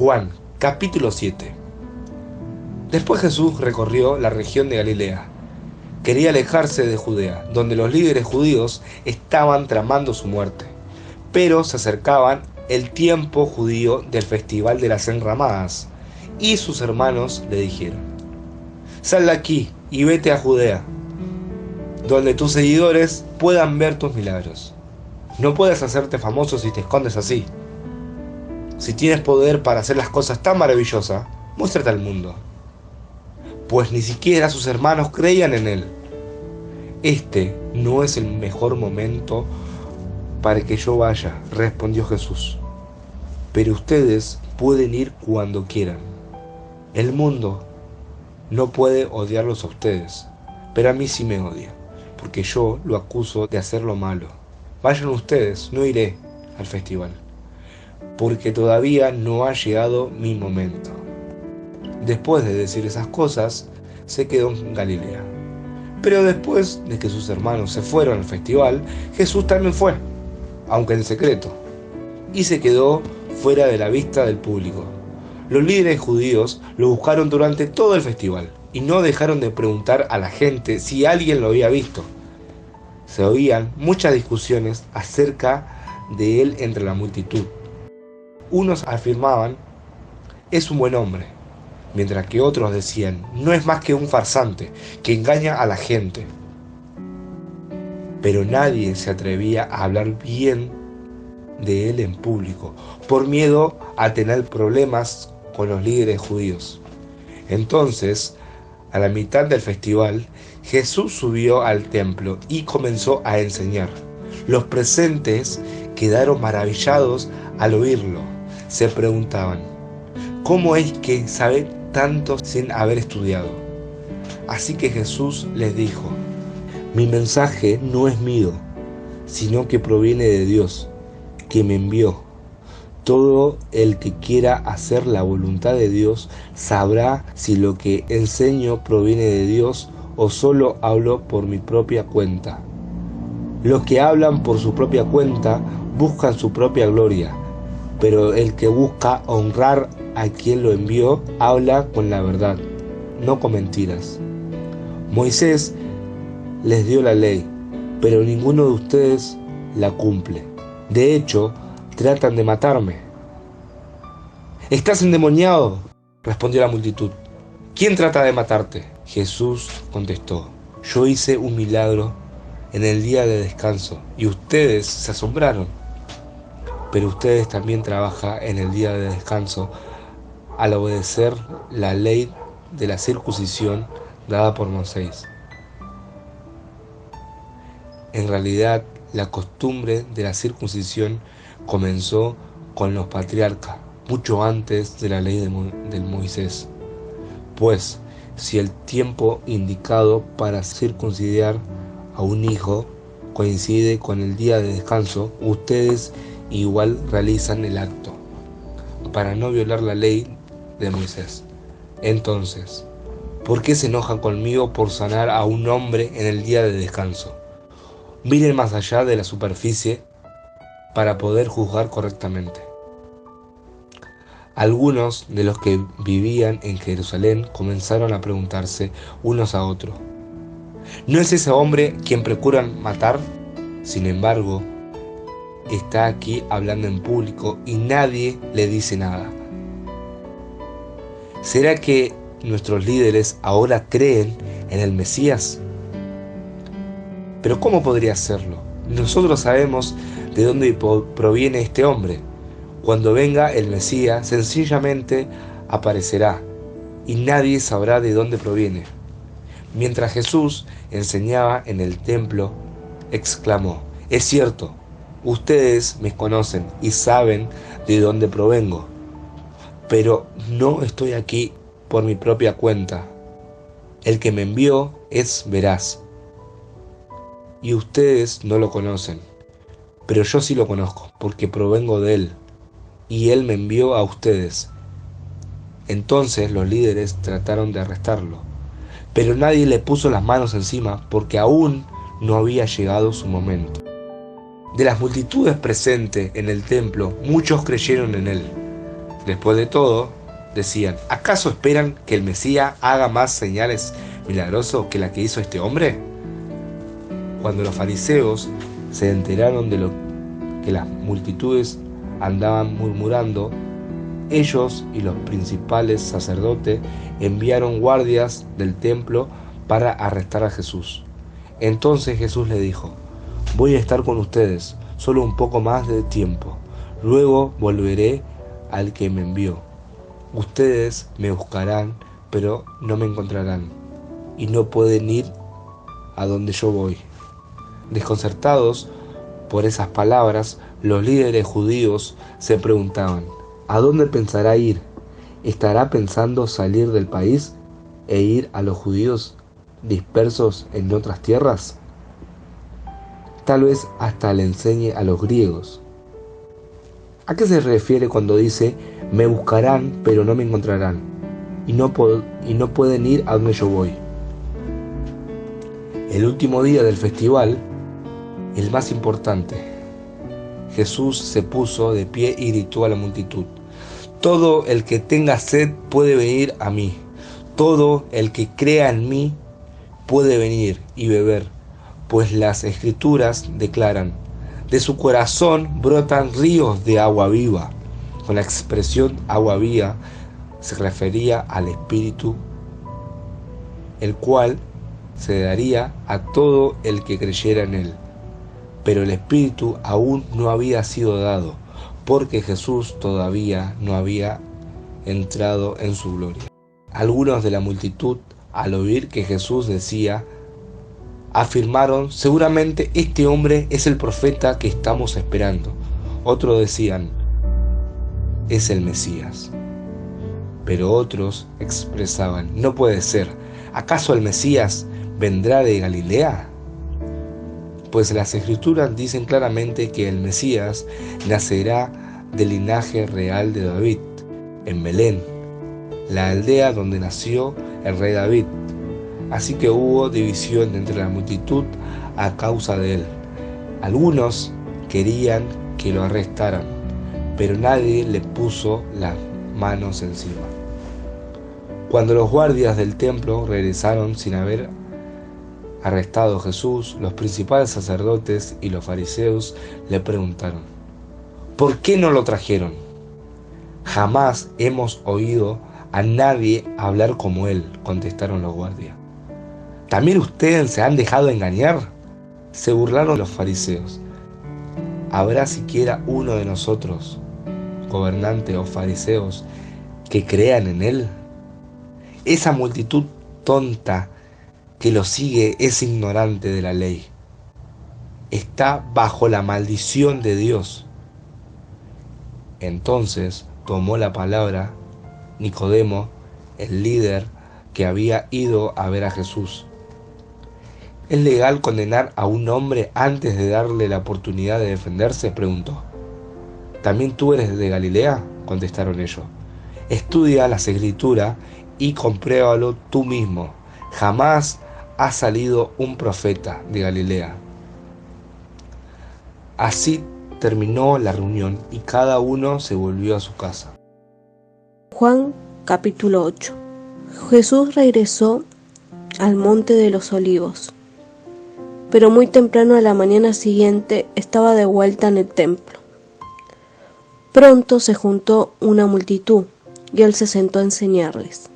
Juan, capítulo 7. Después Jesús recorrió la región de Galilea. Quería alejarse de Judea, donde los líderes judíos estaban tramando su muerte. Pero se acercaban el tiempo judío del festival de las enramadas, y sus hermanos le dijeron: «Sal de aquí y vete a Judea, donde tus seguidores puedan ver tus milagros. No puedes hacerte famoso si te escondes así. Si tienes poder para hacer las cosas tan maravillosas, muéstrate al mundo». Pues ni siquiera sus hermanos creían en él. «Este no es el mejor momento para que yo vaya», respondió Jesús. «Pero ustedes pueden ir cuando quieran. El mundo no puede odiarlos a ustedes, pero a mí sí me odia, porque yo lo acuso de hacer lo malo. Vayan ustedes, no iré al festival, porque todavía no ha llegado mi momento». Después de decir esas cosas, se quedó en Galilea. Pero después de que sus hermanos se fueron al festival, Jesús también fue, aunque en secreto, y se quedó fuera de la vista del público. Los líderes judíos lo buscaron durante todo el festival y no dejaron de preguntar a la gente si alguien lo había visto. Se oían muchas discusiones acerca de él entre la multitud. Unos afirmaban: «Es un buen hombre», mientras que otros decían: «No es más que un farsante que engaña a la gente». Pero nadie se atrevía a hablar bien de él en público, por miedo a tener problemas con los líderes judíos. Entonces, a la mitad del festival, Jesús subió al templo y comenzó a enseñar. Los presentes quedaron maravillados al oírlo. Se preguntaban: «¿Cómo es que sabe tanto sin haber estudiado?». Así que Jesús les dijo: «Mi mensaje no es mío, sino que proviene de Dios, que me envió. Todo el que quiera hacer la voluntad de Dios sabrá si lo que enseño proviene de Dios o solo hablo por mi propia cuenta. Los que hablan por su propia cuenta buscan su propia gloria, pero el que busca honrar a quien lo envió habla con la verdad, no con mentiras. Moisés les dio la ley, pero ninguno de ustedes la cumple. De hecho, tratan de matarme». «¡Estás endemoniado!», respondió la multitud. «¿Quién trata de matarte?». Jesús contestó: «Yo hice un milagro en el día de descanso y ustedes se asombraron. Pero ustedes también trabajan en el día de descanso al obedecer la ley de la circuncisión dada por Moisés. En realidad, la costumbre de la circuncisión comenzó con los patriarcas, mucho antes de la ley de Moisés. Pues, si el tiempo indicado para circuncidar a un hijo coincide con el día de descanso, ustedes igual realizan el acto, para no violar la ley de Moisés. Entonces, ¿por qué se enojan conmigo por sanar a un hombre en el día de descanso? Miren más allá de la superficie para poder juzgar correctamente». Algunos de los que vivían en Jerusalén comenzaron a preguntarse unos a otros: «¿No es ese hombre quien procuran matar? Sin embargo, está aquí hablando en público y nadie le dice nada. ¿Será que nuestros líderes ahora creen en el Mesías? Pero ¿cómo podría hacerlo? Nosotros sabemos de dónde proviene este hombre. Cuando venga el Mesías, sencillamente aparecerá y nadie sabrá de dónde proviene». Mientras Jesús enseñaba en el templo, exclamó: «Es cierto, ustedes me conocen y saben de dónde provengo, pero no estoy aquí por mi propia cuenta. El que me envió es veraz, y ustedes no lo conocen, pero yo sí lo conozco, porque provengo de él, y él me envió a ustedes». Entonces los líderes trataron de arrestarlo, pero nadie le puso las manos encima, porque aún no había llegado su momento. De las multitudes presentes en el templo, muchos creyeron en él. Después de todo, decían, ¿acaso esperan que el Mesías haga más señales milagrosas que la que hizo este hombre? Cuando los fariseos se enteraron de lo que las multitudes andaban murmurando, ellos y los principales sacerdotes enviaron guardias del templo para arrestar a Jesús. Entonces Jesús le dijo, voy a estar con ustedes solo un poco más de tiempo, luego volveré al que me envió. Ustedes me buscarán, pero no me encontrarán, y no pueden ir a donde yo voy. Desconcertados por esas palabras, los líderes judíos se preguntaban, ¿a dónde pensará ir? ¿Estará pensando salir del país e ir a los judíos dispersos en otras tierras? Tal vez hasta le enseñe a los griegos. ¿A qué se refiere cuando dice, me buscarán pero no me encontrarán, y no pueden ir a donde yo voy? El último día del festival, el más importante, Jesús se puso de pie y gritó a la multitud, todo el que tenga sed puede venir a mí, todo el que crea en mí puede venir y beber, pues las Escrituras declaran, de su corazón brotan ríos de agua viva. Con la expresión agua viva se refería al Espíritu, el cual se daría a todo el que creyera en él. Pero el Espíritu aún no había sido dado, porque Jesús todavía no había entrado en su gloria. Algunos de la multitud, al oír que Jesús decía, afirmaron, seguramente este hombre es el profeta que estamos esperando. Otros decían, es el Mesías. Pero otros expresaban, no puede ser, ¿acaso el Mesías vendrá de Galilea? Pues las Escrituras dicen claramente que el Mesías nacerá del linaje real de David, en Belén, la aldea donde nació el rey David. Así que hubo división entre la multitud a causa de él. Algunos querían que lo arrestaran, pero nadie le puso las manos encima. Cuando los guardias del templo regresaron sin haber arrestado a Jesús, los principales sacerdotes y los fariseos le preguntaron, ¿por qué no lo trajeron? Jamás hemos oído a nadie hablar como él, contestaron los guardias. ¿También ustedes se han dejado engañar? Se burlaron los fariseos. ¿Habrá siquiera uno de nosotros, gobernantes o fariseos, que crean en él? Esa multitud tonta que lo sigue es ignorante de la ley. Está bajo la maldición de Dios. Entonces tomó la palabra Nicodemo, el líder que había ido a ver a Jesús. ¿Es legal condenar a un hombre antes de darle la oportunidad de defenderse?, preguntó. ¿También tú eres de Galilea?, contestaron ellos. Estudia las Escrituras y compruébalo tú mismo. Jamás ha salido un profeta de Galilea. Así terminó la reunión y cada uno se volvió a su casa. Juan capítulo 8. Jesús regresó al monte de los Olivos, pero muy temprano a la mañana siguiente estaba de vuelta en el templo. Pronto se juntó una multitud y él se sentó a enseñarles.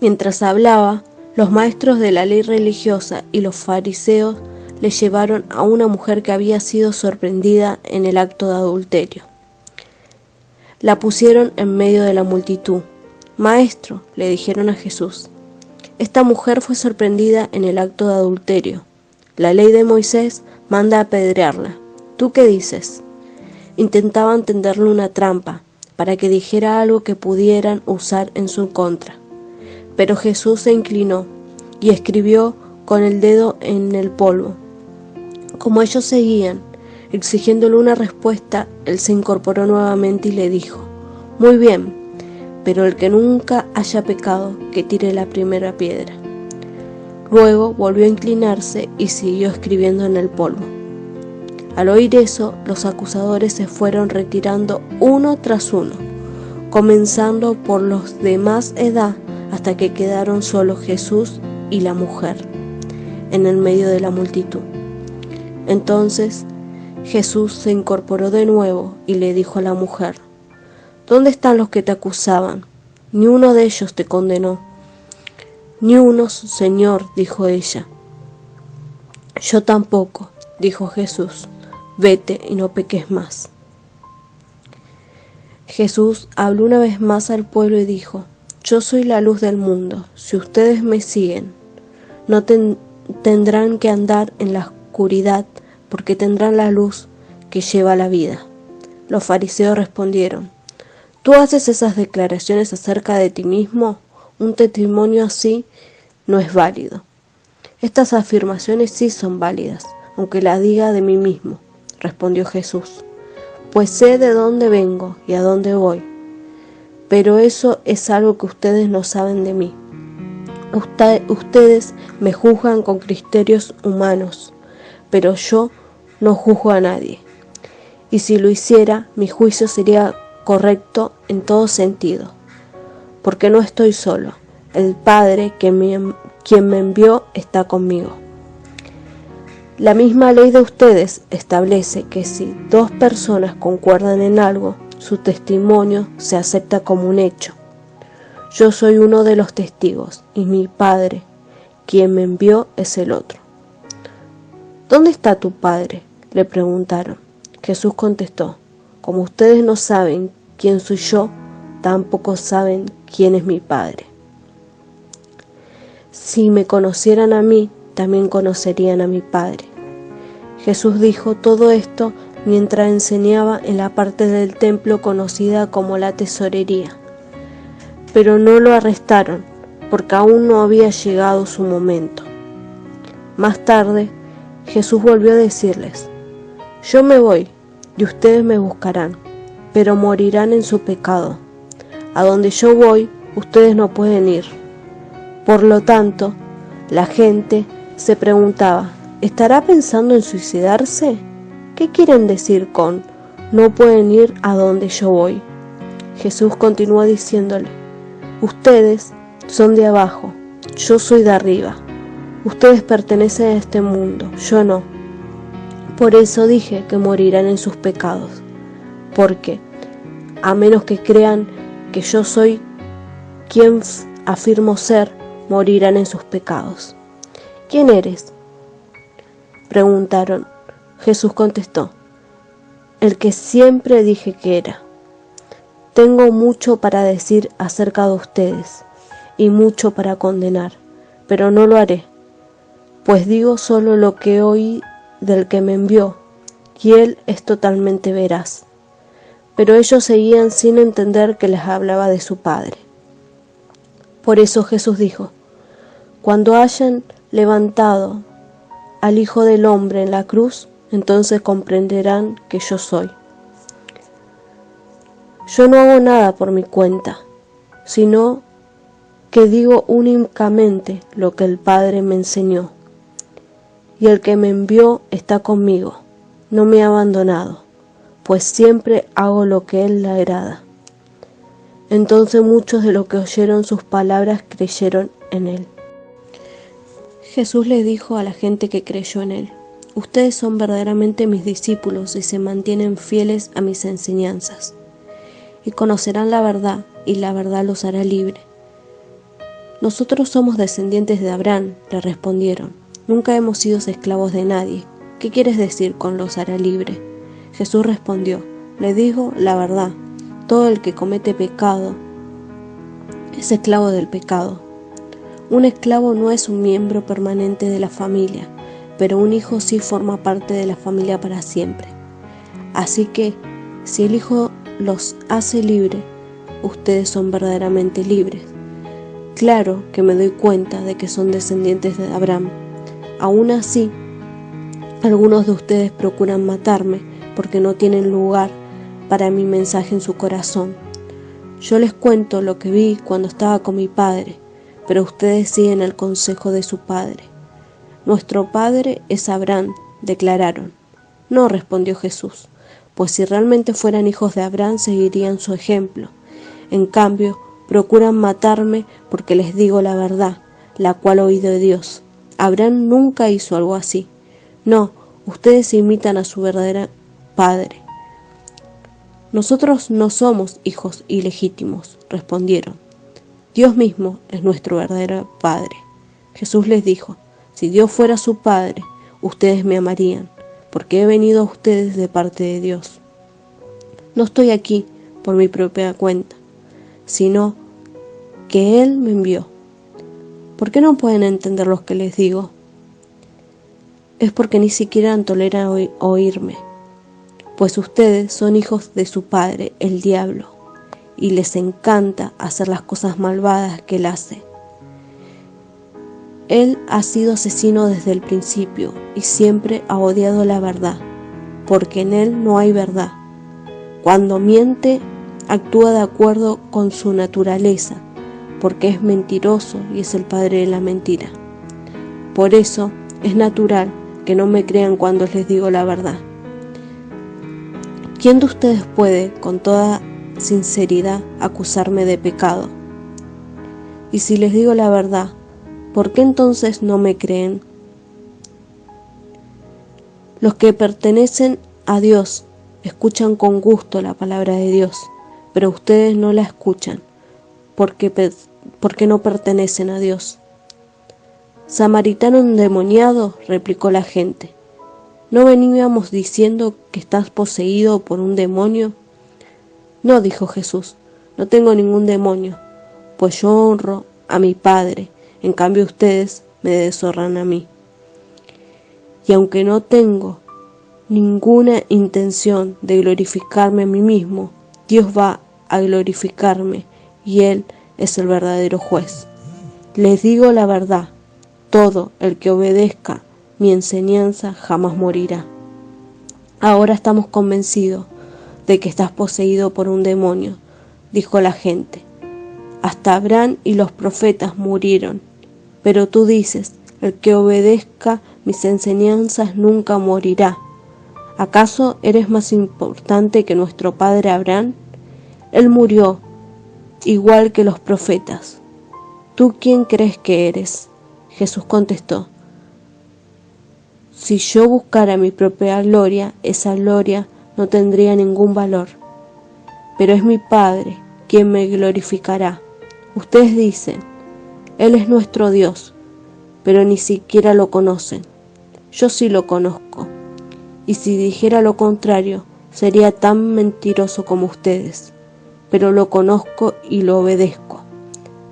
Mientras hablaba, los maestros de la ley religiosa y los fariseos le llevaron a una mujer que había sido sorprendida en el acto de adulterio. La pusieron en medio de la multitud. «Maestro», le dijeron a Jesús, «esta mujer fue sorprendida en el acto de adulterio. La ley de Moisés manda apedrearla. ¿Tú qué dices?». Intentaban tenderle una trampa para que dijera algo que pudieran usar en su contra. Pero Jesús se inclinó y escribió con el dedo en el polvo. Como ellos seguían, exigiéndole una respuesta, él se incorporó nuevamente y le dijo, «Muy bien, pero el que nunca haya pecado, que tire la primera piedra». Luego volvió a inclinarse y siguió escribiendo en el polvo. Al oír eso, los acusadores se fueron retirando uno tras uno, comenzando por los de más edad hasta que quedaron solo Jesús y la mujer en el medio de la multitud. Entonces Jesús se incorporó de nuevo y le dijo a la mujer: ¿Dónde están los que te acusaban? Ni uno de ellos te condenó. Ni uno, Señor, dijo ella. Yo tampoco, dijo Jesús. Vete y no peques más. Jesús habló una vez más al pueblo y dijo: Yo soy la luz del mundo. Si ustedes me siguen, no tendrán que andar en la oscuridad, porque tendrán la luz que lleva a la vida. Los fariseos respondieron: ¿Tú haces esas declaraciones acerca de ti mismo? Un testimonio así no es válido. Estas afirmaciones sí son válidas, aunque las diga de mí mismo, respondió Jesús, pues sé de dónde vengo y a dónde voy. Pero eso es algo que ustedes no saben de mí. Ustedes me juzgan con criterios humanos, pero yo no juzgo a nadie. Y si lo hiciera, mi juicio sería correcto en todo sentido, porque no estoy solo. El Padre quien me envió está conmigo. La misma ley de ustedes establece que si dos personas concuerdan en algo, su testimonio se acepta como un hecho. Yo soy uno de los testigos, y mi Padre, quien me envió, es el otro. ¿Dónde está tu Padre?, le preguntaron. Jesús contestó: Como ustedes no saben quién soy yo, tampoco saben quién es mi Padre. Si me conocieran a mí, también conocerían a mi Padre. Jesús dijo todo esto mientras enseñaba en la parte del templo conocida como la tesorería. Pero no lo arrestaron, porque aún no había llegado su momento. Más tarde, Jesús volvió a decirles: Yo me voy, y ustedes me buscarán, pero morirán en su pecado. A donde yo voy, ustedes no pueden ir. Por lo tanto, la gente se preguntaba: ¿estará pensando en suicidarse? ¿Qué quieren decir con no pueden ir a donde yo voy? Jesús continuó diciéndole: Ustedes son de abajo, yo soy de arriba. Ustedes pertenecen a este mundo, yo no. Por eso dije que morirán en sus pecados, porque a menos que crean que yo soy quien afirmo ser, morirán en sus pecados. ¿Quién eres?, preguntaron. Jesús contestó: el que siempre dije que era. Tengo mucho para decir acerca de ustedes y mucho para condenar, pero no lo haré, pues digo solo lo que oí del que me envió, y él es totalmente veraz. Pero ellos seguían sin entender que les hablaba de su Padre. Por eso Jesús dijo: Cuando hayan levantado al Hijo del Hombre en la cruz, entonces comprenderán que yo soy. Yo no hago nada por mi cuenta, sino que digo únicamente lo que el Padre me enseñó. Y el que me envió está conmigo, no me ha abandonado, pues siempre hago lo que él le agrada. Entonces muchos de los que oyeron sus palabras creyeron en él. Jesús les dijo a la gente que creyó en él: Ustedes son verdaderamente mis discípulos y se mantienen fieles a mis enseñanzas. Y conocerán la verdad, y la verdad los hará libre. Nosotros somos descendientes de Abraham, le respondieron. Nunca hemos sido esclavos de nadie. ¿Qué quieres decir con los hará libre? Jesús respondió: le digo la verdad. Todo el que comete pecado es esclavo del pecado. Un esclavo no es un miembro permanente de la familia, pero un hijo sí forma parte de la familia para siempre. Así que, si el Hijo los hace libre, ustedes son verdaderamente libres. Claro que me doy cuenta de que son descendientes de Abraham. Aún así, algunos de ustedes procuran matarme porque no tienen lugar para mi mensaje en su corazón. Yo les cuento lo que vi cuando estaba con mi padre, pero ustedes siguen el consejo de su padre. Nuestro padre es Abraham, declararon. No, respondió Jesús, pues si realmente fueran hijos de Abraham seguirían su ejemplo. En cambio, procuran matarme porque les digo la verdad, la cual oí de Dios. Abraham nunca hizo algo así. No, ustedes imitan a su verdadero padre. Nosotros no somos hijos ilegítimos, respondieron. Dios mismo es nuestro verdadero padre. Jesús les dijo, si Dios fuera su padre, ustedes me amarían, porque he venido a ustedes de parte de Dios. No estoy aquí por mi propia cuenta, sino que Él me envió. ¿Por qué no pueden entender lo que les digo? Es porque ni siquiera toleran oírme, pues ustedes son hijos de su padre, el diablo, y les encanta hacer las cosas malvadas que Él hace. Él ha sido asesino desde el principio y siempre ha odiado la verdad, porque en Él no hay verdad. Cuando miente, actúa de acuerdo con su naturaleza, porque es mentiroso y es el padre de la mentira. Por eso es natural que no me crean cuando les digo la verdad. ¿Quién de ustedes puede, con toda sinceridad, acusarme de pecado? Y si les digo la verdad, ¿por qué entonces no me creen? Los que pertenecen a Dios escuchan con gusto la palabra de Dios, pero ustedes no la escuchan porque no pertenecen a Dios. Samaritano endemoniado, replicó la gente, ¿no veníamos diciendo que estás poseído por un demonio? No, dijo Jesús, no tengo ningún demonio, pues yo honro a mi Padre, en cambio ustedes me deshonran a mí. Y aunque no tengo ninguna intención de glorificarme a mí mismo, Dios va a glorificarme y Él es el verdadero juez. Les digo la verdad, todo el que obedezca mi enseñanza jamás morirá. Ahora estamos convencidos de que estás poseído por un demonio, dijo la gente. Hasta Abraham y los profetas murieron, pero tú dices, el que obedezca mis enseñanzas nunca morirá. ¿Acaso eres más importante que nuestro padre Abraham? Él murió, igual que los profetas. ¿Tú quién crees que eres? Jesús contestó, si yo buscara mi propia gloria, esa gloria no tendría ningún valor. Pero es mi Padre quien me glorificará. Ustedes dicen, Él es nuestro Dios, pero ni siquiera lo conocen. Yo sí lo conozco, y si dijera lo contrario, sería tan mentiroso como ustedes, pero lo conozco y lo obedezco.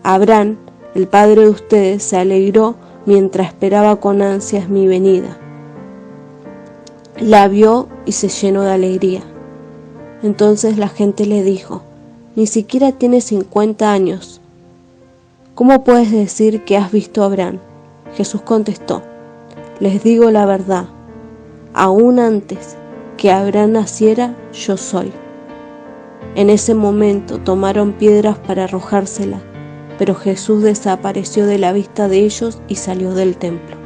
Abraham, el padre de ustedes, se alegró mientras esperaba con ansias mi venida. La vio y se llenó de alegría. Entonces la gente le dijo, ni siquiera tienes 50 años. ¿Cómo puedes decir que has visto a Abraham? Jesús contestó, les digo la verdad, aún antes que Abraham naciera, yo soy. En ese momento tomaron piedras para arrojársela, pero Jesús desapareció de la vista de ellos y salió del templo.